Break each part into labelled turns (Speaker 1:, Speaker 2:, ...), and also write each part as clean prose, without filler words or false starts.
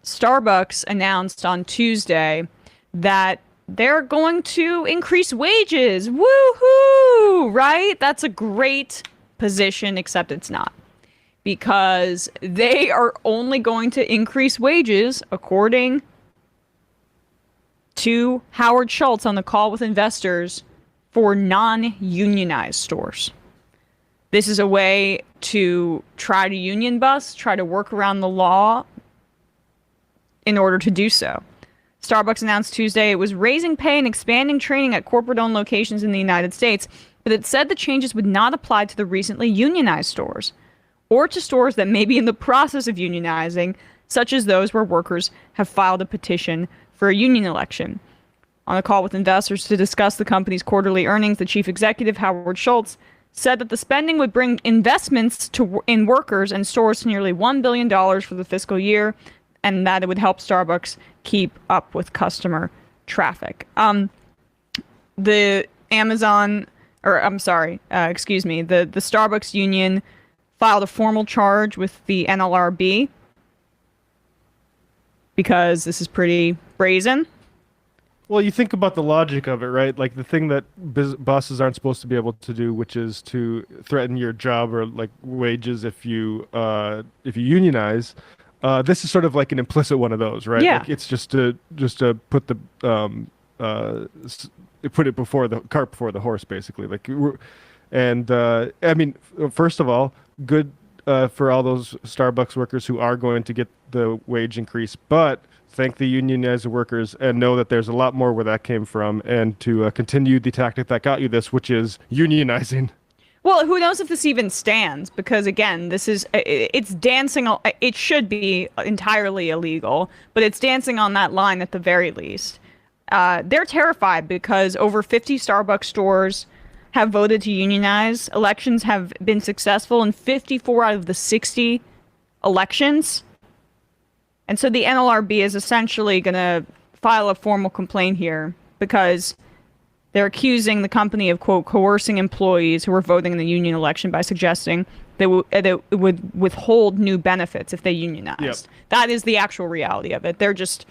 Speaker 1: Starbucks announced on Tuesday that they're going to increase wages. Woohoo! Right? That's a great position, except it's not. Because they are only going to increase wages, according to Howard Schultz on the call with investors, for non-unionized stores. This is a way to try to union bust, try to work around the law in order to do so. Starbucks announced Tuesday it was raising pay and expanding training at corporate-owned locations in the United States, but it said the changes would not apply to the recently unionized stores or to stores that may be in the process of unionizing, such as those where workers have filed a petition for a union election. On a call with investors to discuss the company's quarterly earnings, the chief executive, Howard Schultz, said that the spending would bring investments in workers and stores to nearly $1 billion for the fiscal year, and that it would help Starbucks keep up with customer traffic. The Starbucks union filed a formal charge with the NLRB because this is pretty brazen.
Speaker 2: Well, you think about the logic of it, right? Like the thing that bosses aren't supposed to be able to do, which is to threaten your job or like wages if you unionize. This is sort of like an implicit one of those, right?
Speaker 1: Yeah.
Speaker 2: Like it's just to put the put it before the cart before the horse, basically. I mean, first of all, good for all those Starbucks workers who are going to get the wage increase, but thank the unionized workers and know that there's a lot more where that came from, and to continue the tactic that got you this, which is unionizing.
Speaker 1: Well, who knows if this even stands? Because again, it's dancing. It should be entirely illegal, but it's dancing on that line at the very least. They're terrified because over 50 Starbucks stores have voted to unionize. Elections have been successful in 54 out of the 60 elections. And so the NLRB is essentially going to file a formal complaint here because they're accusing the company of, quote, coercing employees who were voting in the union election by suggesting that it would withhold new benefits if they unionized. Yep. That is the actual reality of it. They're just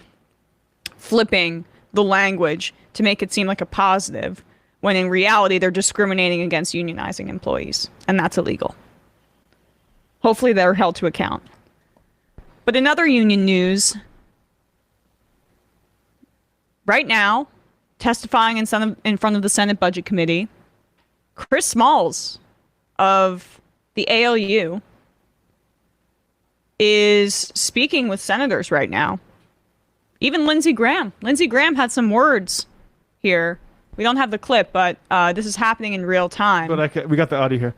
Speaker 1: flipping the language to make it seem like a positive, when in reality they're discriminating against unionizing employees, and that's illegal. Hopefully they're held to account. But in other union news, right now, testifying in front of the Senate Budget Committee, Chris Smalls of the ALU is speaking with senators right now. Even Lindsey Graham. Lindsey Graham had some words here. We don't have the clip, but this is happening in real time.
Speaker 2: But we got the audio here.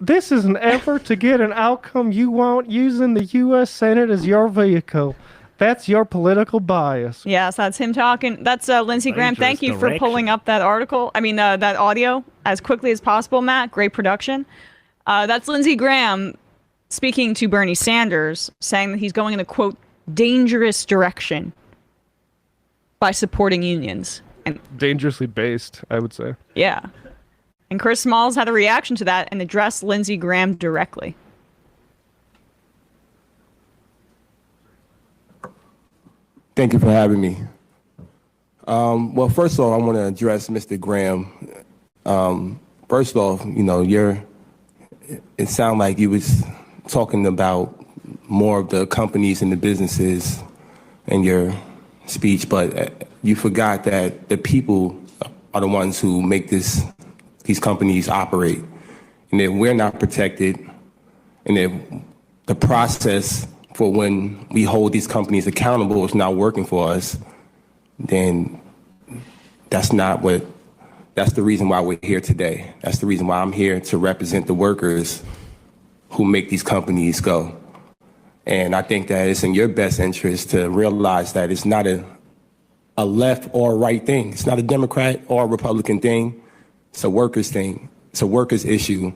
Speaker 2: This is an effort to get an outcome you want using the U.S. Senate as your vehicle. That's your political bias.
Speaker 1: Yes, that's him talking. That's Lindsey Graham. Thank you for pulling up that that audio as quickly as possible, Matt. Great production. That's Lindsey Graham speaking to Bernie Sanders, saying that he's going in a, quote, dangerous direction by supporting unions. And
Speaker 2: dangerously based, I would say.
Speaker 1: Yeah. And Chris Smalls had a reaction to that and addressed Lindsey Graham directly.
Speaker 3: Thank you for having me. Well, first of all, I want to address Mr. Graham. First off, it sounded like you was talking about more of the companies and the businesses in your speech, but you forgot that the people are the ones who make these companies operate, and if we're not protected, and if the process for when we hold these companies accountable is not working for us, then that's the reason why we're here today. That's the reason why I'm here, to represent the workers who make these companies go. And I think that it's in your best interest to realize that it's not a left or a right thing. It's not a Democrat or a Republican thing. It's a workers thing. It's a workers issue.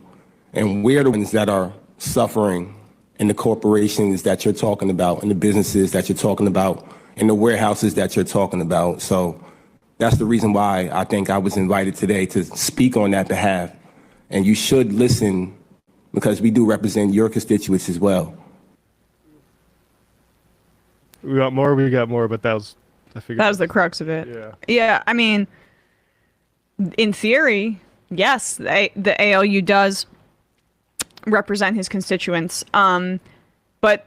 Speaker 3: And we're the ones that are suffering in the corporations that you're talking about, in the businesses that you're talking about, in the warehouses that you're talking about. So that's the reason why I think I was invited today to speak on that behalf. And you should listen, because we do represent your constituents as well.
Speaker 2: We got more, but I figured
Speaker 1: That was the crux of it.
Speaker 2: Yeah.
Speaker 1: Yeah, I mean, in theory, yes, the ALU does represent his constituents. But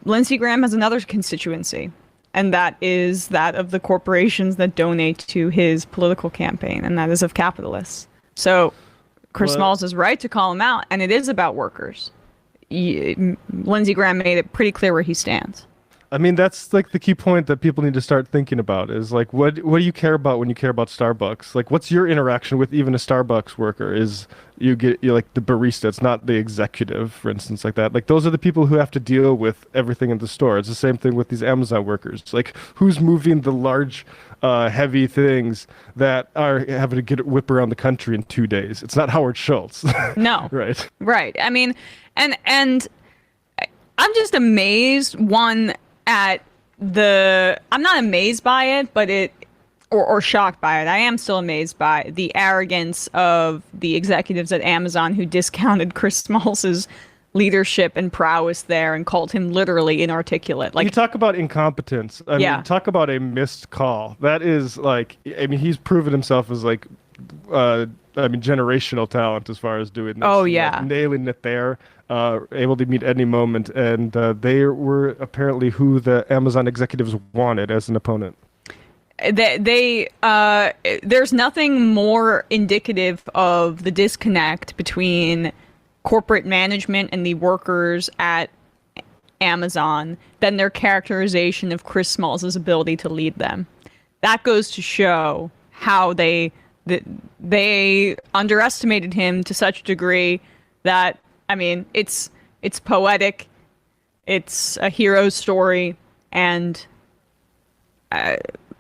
Speaker 1: Lindsey Graham has another constituency, and that is that of the corporations that donate to his political campaign, and that is of capitalists. So Chris Smalls is right to call him out, and it is about workers. Lindsey Graham made it pretty clear where he stands.
Speaker 2: I mean, that's like the key point that people need to start thinking about is like, what do you care about when you care about Starbucks? Like, what's your interaction with even a Starbucks worker? Is you're like the barista, it's not the executive, for instance, like that. Like, those are the people who have to deal with everything in the store. It's the same thing with these Amazon workers. Like, who's moving the large, heavy things that are having to whip around the country in 2 days? It's not Howard Schultz.
Speaker 1: No.
Speaker 2: Right.
Speaker 1: I mean, and I'm just amazed, at I'm not amazed by it, but or shocked by it. I am still amazed by the arrogance of the executives at Amazon who discounted Chris Smalls' leadership and prowess there and called him literally inarticulate. Like,
Speaker 2: you talk about incompetence. I mean, talk about a missed call. That is like, I mean, he's proven himself as like, generational talent as far as doing this.
Speaker 1: Oh, yeah.
Speaker 2: Like, nailing it there. Able to meet any moment, and they were apparently who the Amazon executives wanted as an opponent.
Speaker 1: There's nothing more indicative of the disconnect between corporate management and the workers at Amazon than their characterization of Chris Smalls' ability to lead them. That goes to show how they underestimated him to such a degree that, I mean, it's poetic, it's a hero story, and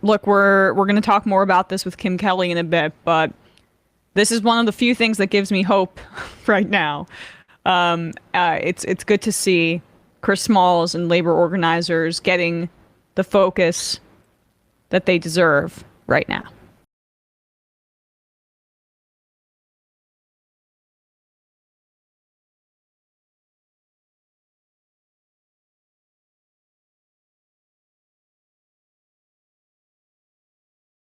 Speaker 1: look, we're going to talk more about this with Kim Kelly in a bit, but this is one of the few things that gives me hope right now. It's good to see Chris Smalls and labor organizers getting the focus that they deserve right now.